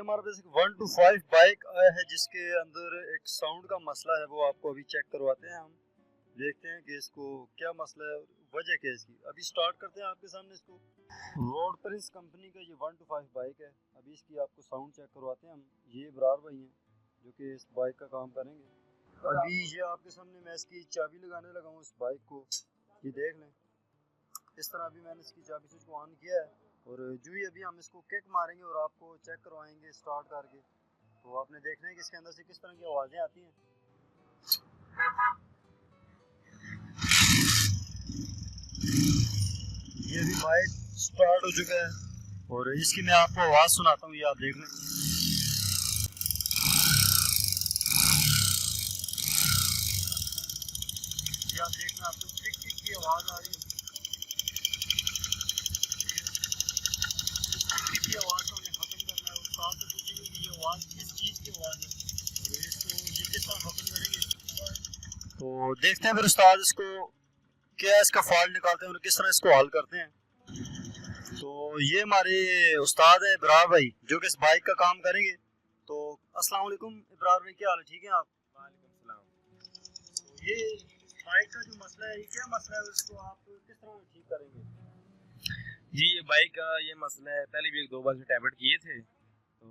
हमारे पास एक 125 बाइक आया है जिसके अंदर एक साउंड का मसला है, वो आपको अभी चेक करवाते हैं हम। देखते हैं कि इसको क्या मसला है, वजह क्या है इसकी। अभी स्टार्ट करते हैं आपके सामने इसको। रोड प्रिंस कंपनी का ये 125 बाइक है। अभी इसकी आपको साउंड चेक करवाते हैं हम। ये इब्रार भाई हैं जो कि इस बाइक का काम करेंगे। अभी ये आपके सामने मैं इसकी चाबी लगाने लगा हूँ इस बाइक को, ये देख लें। इस तरह अभी मैंने इसकी चाबी से इसको ऑन किया है और जो ही अभी हम इसको किक मारेंगे और आपको चेक करवाएंगे स्टार्ट करके, तो आपने देखना है कि इसके अंदर से किस तरह की आवाज़ें आती हैं। ये भी बाइक स्टार्ट हो चुका है और इसकी मैं आपको आवाज़ सुनाता हूँ, ये आप देख लें। ये आप देख लें, आपको टिक टिक की आवाज़ आ रही है। टिक टिक की आवाज़ को हमें ख़त्म करना है। उस्ताद से पूछेंगे कि ये आवाज़ किस चीज़ की आवाज़ है और इसको ये किस तरह ख़त्म करेंगे। तो देखते हैं फिर उस्ताद इसको क्या इसका फॉल्ट निकालते हैं और किस तरह इसको हल करते हैं। तो ये हमारे उस्ताद हैं इब्रार भाई जो कि इस बाइक का काम करेंगे। तो अस्सलाम वालेकुम इब्रार भाई, क्या हाल है, ठीक है आप? वालेकुम सलाम। तो ये बाइक का जो मसला है, ये क्या मसला है, उसको आप किस तरह ठीक करेंगे? जी ये बाइक का ये मसला है, पहले भी एक दो बार से टैबलेट किए थे तो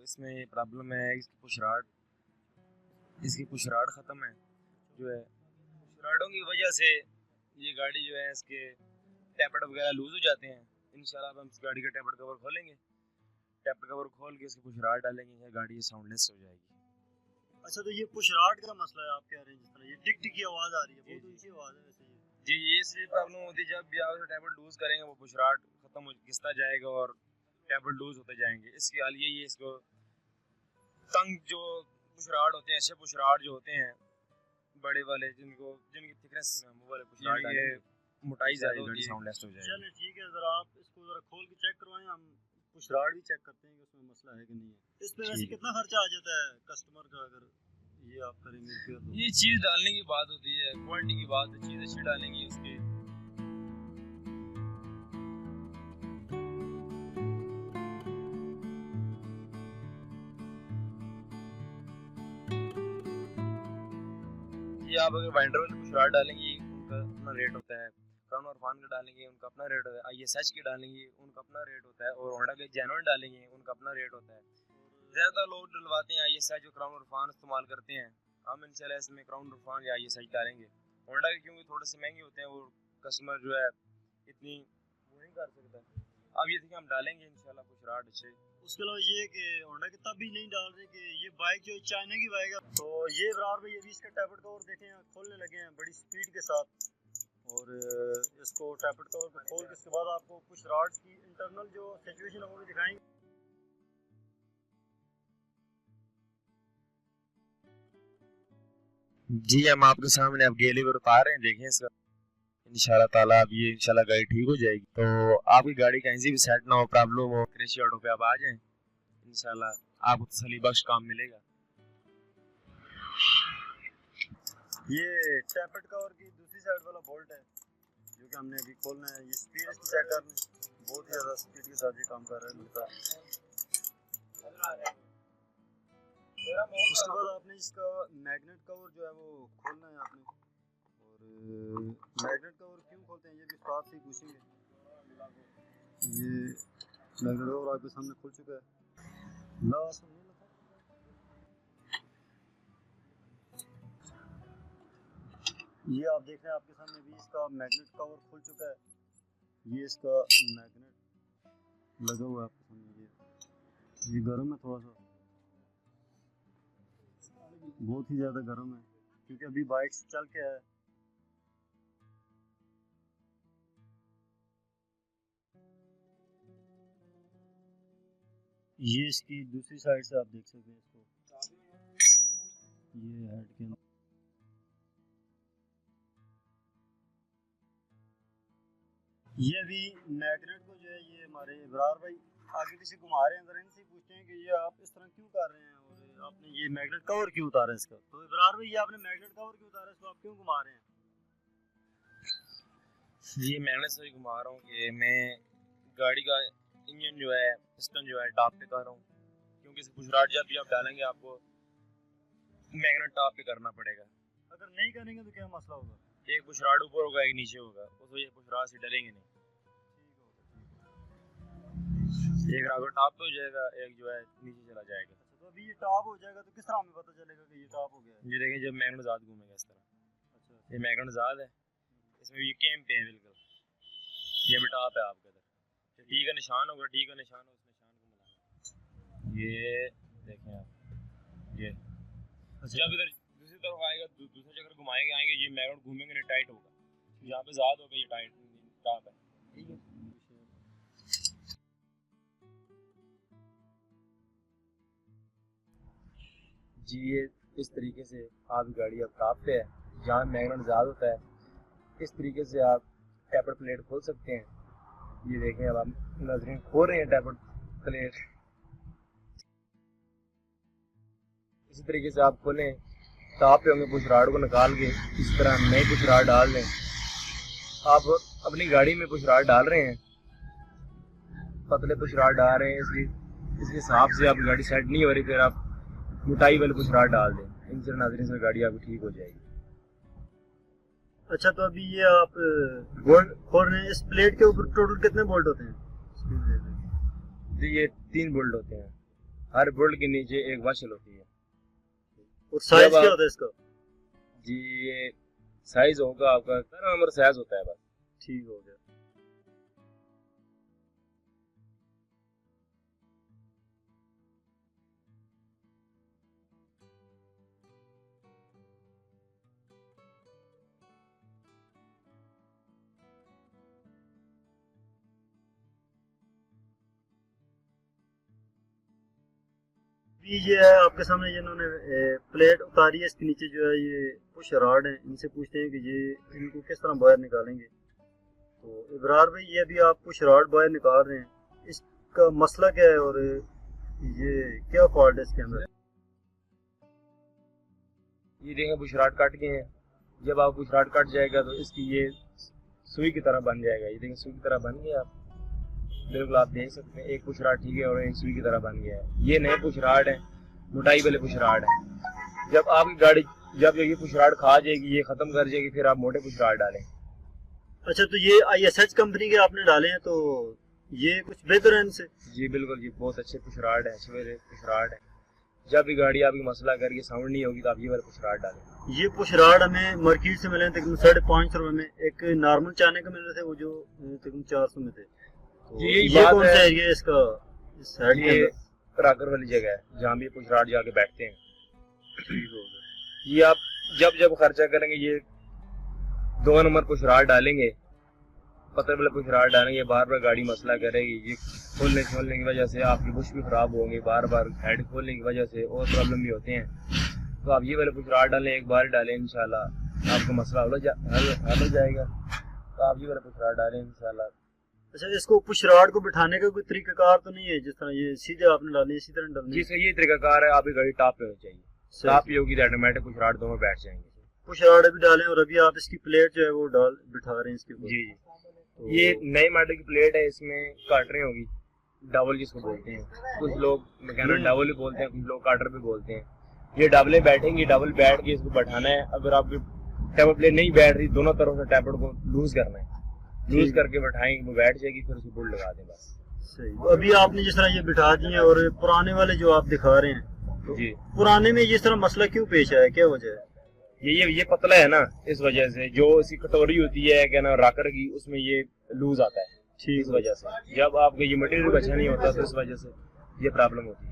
इसमें प्रॉब्लम है इसकी पुशराड ख़त्म है जो है। पुशराडों की वजह से ये गाड़ी जो है इसके टैबलेट वगैरह लूज़ हो जाते हैं। इंशाल्लाह हम इस गाड़ी का टैबलेट कवर खोलेंगे, टैबलेट कवर खोल के इसकी पुशराड डालेंगे, ये गाड़ी साउंडलेस हो जाएगी। अच्छा, तो ये पुशराड का मसला है आप कह रहे हैं, जिस तरह ये टिक टिक की आवाज़ आ रही है, बहुत ऊंची आवाज़ है वैसे ये। जी ये इसलिए प्रॉब्लम होती है, जब भी आप टैबलेट लूज़ करेंगे वो पुशराड ख़त्म हो घिसता जाएगा और टैबलेट लूज़ होते जाएंगे। इसकी हाल यही है, इसको तंग जो पुशराड होते हैं, अच्छे पुशराड जो होते हैं बड़े वाले, जिनकी थिकनेस वो वाले पुशराड ये मोटाई ज़्यादा होती है, साउंडलेस हो जाएगी। चलिए ठीक है, ज़रा आप इसको ज़रा खोल के चेक करवाएं, हम पुशराड भी चेक करते हैं कि उसमें मसला है कि नहीं है। इस पे वैसे कितना खर्चा आ जाता है कस्टमर का अगर ये आप करेंगे फिर? तो ये चीज़ डालने की बात होती है, क्वालिटी की बात है, चीज़ अच्छी डालेंगी उसकी। ये आप अगर वाइंडर वाले पुशराड डालेंगी उनका अपना रेट होता है, क्राउन और फान का डालेंगे उनका अपना रेट होता है, ISH की डालेंगी उनका अपना रेट होता है, और होंडा के जेन्युइन डालेंगे उनका अपना रेट होता है। ज़्यादा लोग डलवाते हैं ISH और क्राउन और फान इस्तेमाल करते हैं। हम इंशाल्लाह इसमें क्राउन और फान या ISH डालेंगे। होंडा के क्योंकि थोड़े से महंगे होते हैं, वो कस्टमर जो है इतनी वो नहीं कर सकता। अब ये देखिए हम डालेंगे इंशाल्लाह पुशराड अच्छे। उसके अलावा ये कि होंडा की तब भी नहीं डाल रहे कि ये बाइक जो चाइना की बाइक है। तो ये इब्रार भाई अभी इसका टैबलेट कवर देखें खोलने लगे हैं बड़ी स्पीड के साथ, और इसको टैबलेट कवर को खोल के इसके बाद आपको कुछ रॉड्स की इंटरनल जो सिचुएशन है वो भी दिखाएंगे। जी हम आपके सामने अब गेली पर उतार रहे हैं, देखें इसका। इंशाल्लाह ताला अब ये इंशाल्लाह गाड़ी ठीक हो जाएगी। तो आपकी गाड़ी कहीं से भी सेट ना हो, प्रॉब्लम हो, कृषि ऑटो पे आप आ जाएं, इंशाल्लाह आपको तसल्ली बख्श काम मिलेगा। ये टैबलेट कवर की दूसरी साइड वाला बोल्ट है जो कि हमने अभी खोलना है। ये स्पीड इसकी चेक करनी, बहुत ही ज़्यादा स्पीड के साथ ये काम कर रहा है लगता है। उसके बाद आपने इसका मैग्नेट कवर जो है वो खोलना है आपने। और मैग्नेट कवर क्यों खोलते हैं ये भी उस्ताद से ही पूछेंगे। ये मैग्नेट कवर आपके सामने खुल चुका है। लास्ट ये आप देख रहे हैं आपके सामने भी इसका मैग्नेट कवर खुल चुका है। ये इसका मैग्नेट लगा हुआ है आपके सामने। ये गर्म है थोड़ा सा, बहुत ही ज़्यादा गर्म है क्योंकि अभी बाइक चल के है। ये इसकी दूसरी साइड से आप देख सकते हैं इसको, ये हेड के अंदर ये अभी मैग्नेट को जो है ये हमारे इब्रार भाई आगे पीछे घुमा रहे हैं। जरा इनसे पूछते हैं कि ये आप इस तरह क्यों कर रहे हैं और आपने ये मैग्नेट कवर क्यों उतारा इसका। तो इब्रार भाई ये आपने मैग्नेट कवर क्यों उतारा, इसको आप क्यों घुमा रहे हैं? ये मैंने से घुमा रहा हूँ कि मैं गाड़ी का इंजन जो है पिस्टन जो है टॉप पे कर रहा हूँ, क्योंकि इस पुशराट जब भी आप डालेंगे आपको मैग्नेट टॉप पे करना पड़ेगा। अगर नहीं करेंगे तो क्या मसला होगा? एक पुशराट ऊपर होगा, एक नीचे होगा, उस वजह पुशराट से डलेंगे नहीं। एक राउटर टॉप पे हो जाएगा, एक जो है नीचे चला जाएगा। अच्छा, तो अभी ये टॉप हो जाएगा तो किस तरह हमें पता चलेगा कि ये टॉप हो गया है? ये देखें जब मैग्नेट ज़ाद घूमेगा इस तरह, अच्छा, ये मैग्नेट ज़ाद है, इसमें ये कैम पे है बिल्कुल, ये भी टॉप है आपका इधर। तो टी का निशान होगा, टी का निशान उस निशान को मिलाना, ये देखें आप, ये जब इधर दूसरी तरफ आएगा, दूसरी जगह घुमाएंगे आएंगे, ये मैग्नेट घूमेंगे नहीं, टाइट होगा, यहाँ पे ज़ाद होगा, ये टाइट टॉप है, ठीक है। जी ये इस तरीके से आपकी गाड़ी अब टॉप पे है, जहाँ मैग्नेट ज़्यादा होता है, इस तरीके से आप टैपर प्लेट खोल सकते हैं। ये देखें अब हम नाज़रीन खोल रहे हैं टैपर प्लेट, इसी तरीके से आप खोलें, टॉप पे होंगे पुशराड को निकाल के इस तरह नई पुशराड डाल दें। आप अपनी गाड़ी में पुशराड डाल रहे हैं, पतले पुशराड डाल रहे हैं, इसके हिसाब से आप गाड़ी सेट नहीं हो रही, फिर आप मोटाई वाले पुशराड डाल दें, इनसे नाज़रीन से गाड़ी आपकी ठीक हो जाएगी। अच्छा, तो अभी ये आप बोल्ट खोल रहे हैं, इस प्लेट के ऊपर टोटल कितने बोल्ट होते हैं? जी ये 3 बोल्ट होते हैं, हर बोल्ट के नीचे एक वाशल होती है। और साइज क्या होता है इसका? जी ये साइज होगा आपका 13 नंबर साइज होता है बस। ठीक हो गया। ये है आपके सामने जिन्होंने प्लेट उतारी है, इसके नीचे जो है ये पुश रॉड है, इनसे पूछते हैं कि ये इनको किस तरह बाहर निकालेंगे। तो इब्रार भाई, ये अभी आप पुश रॉड बाहर निकाल रहे हैं, इसका मसला क्या है और ये क्या फॉल्ट है इसके अंदर? ये देखें पुशराट कट गए हैं, जब आप पुशराट कट जाएगा तो इसकी ये सुई की तरह बन जाएगा। ये देखें सुई की तरह बन गया, आप बिल्कुल आप देख सकते हैं, एक पुशराट ठीक है और एक सुई की तरह बन गया है। ये नए पुशराट है, मोटाई वाले पुशराट है। जब आपकी गाड़ी जब ये पुशराट खा जाएगी, ये खत्म कर जाएगी, फिर आप मोटे पुशराट डालें। अच्छा, तो ये ISH कंपनी के आपने डाले हैं, तो ये कुछ बेहतर है इनसे? जी बिल्कुल, ये बहुत अच्छे पुशराट है, अच्छे वाले पुशराट है। जब भी गाड़ी आपकी मसला करके साउंड नहीं होगी तो आप ये वाले पुशराट डालें। ये पुशराट हमें मार्केट से मिले तकरीबन 550 रुपए में, एक नॉर्मल चाने के मिल रहे थे वो जो तकरीबन 400 में थे। तो ये कौन सा एरिया है इसका? इस साइड के अंदर राकर वाली जगह है जहाँ भी पुशराट जाके बैठते हैं। ठीक हो गया। ये आप जब खर्चा करेंगे, ये 2 नंबर पुशराट डालेंगे, पत्थर वाले पुशराट डालेंगे, बार बार गाड़ी मसला करेगी। ये खोलने की वजह से आपकी बुश भी खराब होंगे, बार बार हेड खोलने की वजह से और प्रॉब्लम भी होते हैं। तो आप ये वाले पुशराट डालें, एक बार डालें, इंशाल्लाह आपका मसला हल हो जाएगा। तो आप ये वाले पुशराट डालें इंशाल्लाह। अच्छा, इसको पुशराट को बिठाने का कोई तरीकाकार तो नहीं है, जिस तरह ये सीधे आपने डाले इसी तरह डालनी? जी सही, ये तरीकाकार है, आपकी गाड़ी टॉप पे होनी चाहिए, टॉप पे होगी तो ऑटोमेटिक पुशराट दोनों बैठ जाएंगे। पुशराट भी डालें और अभी आप इसकी प्लेट जो है वो बिठा रहे हैं इसके ऊपर। जी तो ये नए मॉडल की प्लेट है, इसमें काटरें होगी, डबल जिसको बोलते हैं, कुछ लोग मैकेनिक डबल भी बोलते हैं, कुछ लोग काटर भी बोलते हैं। ये डबले बैठेंगी, डबल बैठ के इसको बैठाना है। अगर आपकी टेबल प्लेट नहीं बैठ रही, दोनों तरफ से टेबल को लूज करना है, लूज करके बैठाएंगे, वो बैठ जाएगी, फिर उसको बोल्ट लगा दें बस। सही। तो अभी आपने जिस तरह ये बिठा दिए और पुराने वाले जो आप दिखा रहे हैं, तो जी पुराने में इस तरह मसला क्यों पेश आया, क्या वजह है? ये पतला है ना, इस वजह से जो इसकी कटोरी होती है क्या ना राकर की, उसमें ये लूज आता है, इस वजह से। जब आपका ये मटेरियल अच्छा नहीं होता तो इस वजह से ये प्रॉब्लम होती है।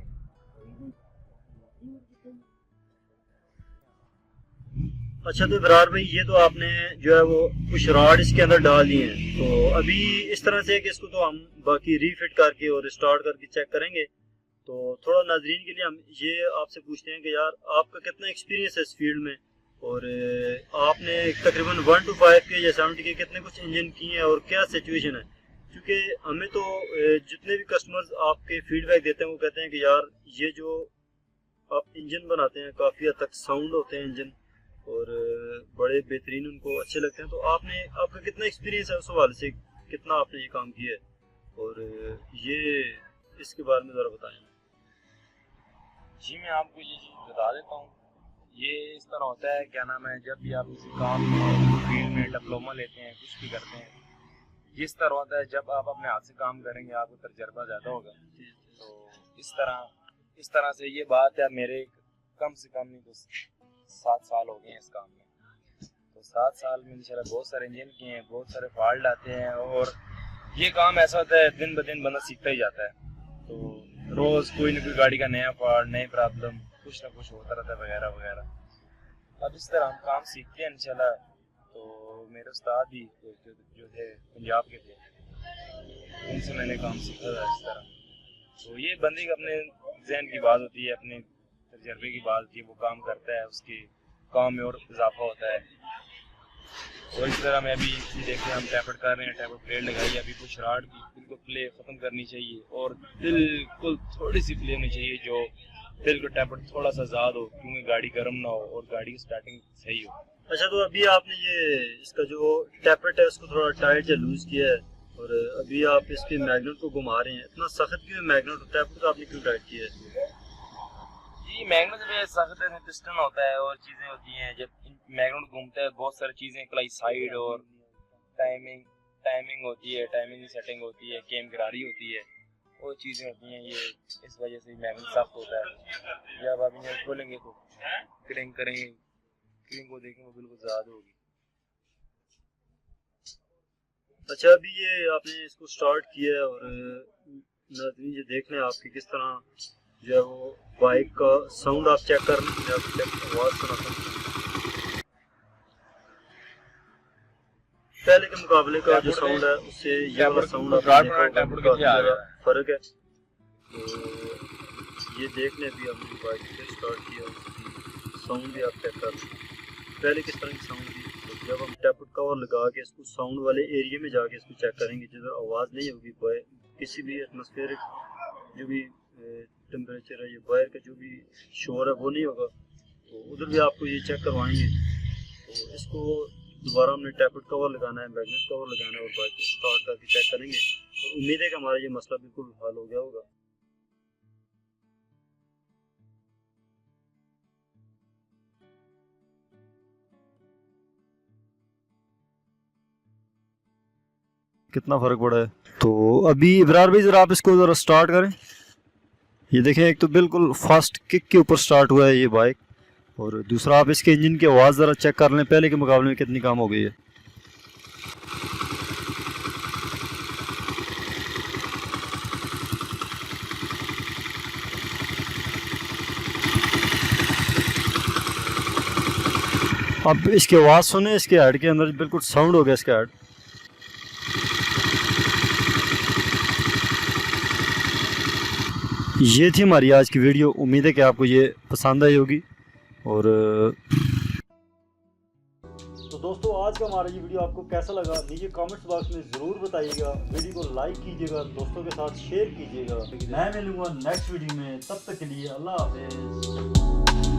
अच्छा, तो इब्रार भाई, ये तो आपने जो है वो कुछ रॉड इसके अंदर डाल दिए हैं, तो अभी इस तरह से है कि इसको तो हम बाकी रीफिट करके और स्टार्ट करके चेक करेंगे। तो थोड़ा नाजरीन के लिए हम ये आपसे पूछते हैं कि यार आपका कितना एक्सपीरियंस है इस फील्ड में, और आपने तकरीबन 1 to 5 के या 70 के कितने कुछ इंजन किए हैं और क्या सिचुएशन है? क्योंकि हमें तो जितने भी कस्टमर्स आपके फीडबैक देते हैं वो कहते हैं कि यार ये जो आप इंजन बनाते हैं काफ़ी हद तक साउंड होते हैं इंजन और बड़े बेहतरीन उनको अच्छे लगते हैं। तो आपका कितना एक्सपीरियंस है उस हवाले से, कितना आपने ये काम किया है, और ये इसके बारे में ज़रा बताएं। जी मैं आपको ये चीज़ बता देता हूँ। ये इस तरह होता है, क्या नाम है, जब भी आप किसी काम में फील्ड में डिप्लोमा लेते हैं, कुछ भी करते हैं, इस तरह होता है जब आप अपने हाथ से काम करेंगे आपको तजर्बा ज़्यादा होगा। तो इस तरह से ये बात है, मेरे कम से कम नहीं तो 7 साल हो गए हैं इस काम में। तो 7 साल में इंशाल्लाह बहुत सारे इंजन किए हैं, बहुत सारे फॉल्ट आते हैं, और ये काम ऐसा होता है दिन ब दिन बंदा सीखता ही जाता है। तो रोज़ कोई ना कोई गाड़ी का नया फॉल्ट, नई प्रॉब्लम, कुछ ना कुछ होता रहता है वगैरह वगैरह। अब इस तरह हम काम सीखते हैं इंशाल्लाह। तो मेरे उस्ताद भी जो थे पंजाब के थे, उनसे मैंने काम सीखा था इस तरह। तो ये बंदे का अपने जहन की बात होती है, अपने तजर्बे की बात होती है, वो काम करता है, उसके काम में और इजाफा होता है। और इस तरह में अभी देखते हैं हम टैपट कर रहे हैं, टैपट प्लेट लगाई, अभी कुछ राड की बिल्कुल प्ले ख़त्म करनी चाहिए, और बिल्कुल थोड़ी सी प्ले होनी चाहिए जो बिल्कुल टैपट थोड़ा सा ज़्यादा हो, क्योंकि गाड़ी गर्म ना हो और गाड़ी की स्टार्टिंग सही हो। अच्छा, तो अभी आपने ये इसका जो टैपट है उसको थोड़ा टाइट या लूज किया है, और अभी आप इसके मैग्नेट को घुमा रहे हैं, इतना सख्त क्यों है मैग्नेट? टैपट आपने क्यों टाइट किया है? जी मैग्नेट में सख्त में पिस्टन होता है और चीज़ें होती हैं, जब मैग्नेट घूमता है बहुत सारी चीज़ें कलाई साइड और टाइमिंग होती है, टाइमिंग सेटिंग होती है, केम गिरारी होती है, वो चीज़ें होती हैं। ये इस वजह से मैग्नेट सख्त होता है। जब आप इंजन खोलेंगे तो क्रिंग करेंगे, क्रिंग को देखेंगे बिल्कुल ज़्यादा होगी। अच्छा, अभी ये आपने इसको स्टार्ट किया है, और नाज़रीन ये देख लें आपकी किस तरह जो है वो बाइक का साउंड आप चेक कर लें। मैं आपको आवाज़ सुनाता हूँ। पहले के मुकाबले का जो साउंड है उससे ये वाला साउंड फर्क है। तो ये देख लें, अभी हमने बाइक से स्टार्ट किया, उसकी साउंड भी आप चेक कर लें पहले किस तरह की साउंड थी। तो जब हम टैपट कवर लगा के इसको साउंड वाले एरिया में जाके इसको चेक करेंगे, जिधर आवाज़ नहीं होगी, किसी भी एटमॉस्फेरिक जो भी टेम्परेचर है, ये वायर का जो भी शोर है वो नहीं होगा, तो उधर भी आपको ये चेक करवाएंगे। तो इसको दोबारा हमने टैपट कवर लगाना है, मैग्नेट कवर लगाना है, और बाइक को स्टार्ट करके चेक करेंगे, और उम्मीद है कि हमारा ये मसला बिल्कुल हल हो गया होगा। कितना फ़र्क पड़ा है। तो अभी इब्रार भाई ज़रा आप इसको ज़रा स्टार्ट करें। ये देखें, एक तो बिल्कुल फास्ट किक के ऊपर स्टार्ट हुआ है ये बाइक, और दूसरा आप इसके इंजन की आवाज़ ज़रा चेक कर लें पहले के मुकाबले में कितनी कम हो गई है। अब इसकी आवाज़ सुने, इसके हेड के अंदर बिल्कुल साउंड हो गया इसका हेड। ये थी हमारी आज की वीडियो, उम्मीद है कि आपको ये पसंद आई होगी। और तो दोस्तों, आज का हमारा ये वीडियो आपको कैसा लगा नीचे कमेंट्स बॉक्स में ज़रूर बताइएगा। वीडियो को लाइक कीजिएगा, दोस्तों के साथ शेयर कीजिएगा। मैं मिलूंगा नेक्स्ट वीडियो में, तब तक के लिए अल्लाह हाफिज़।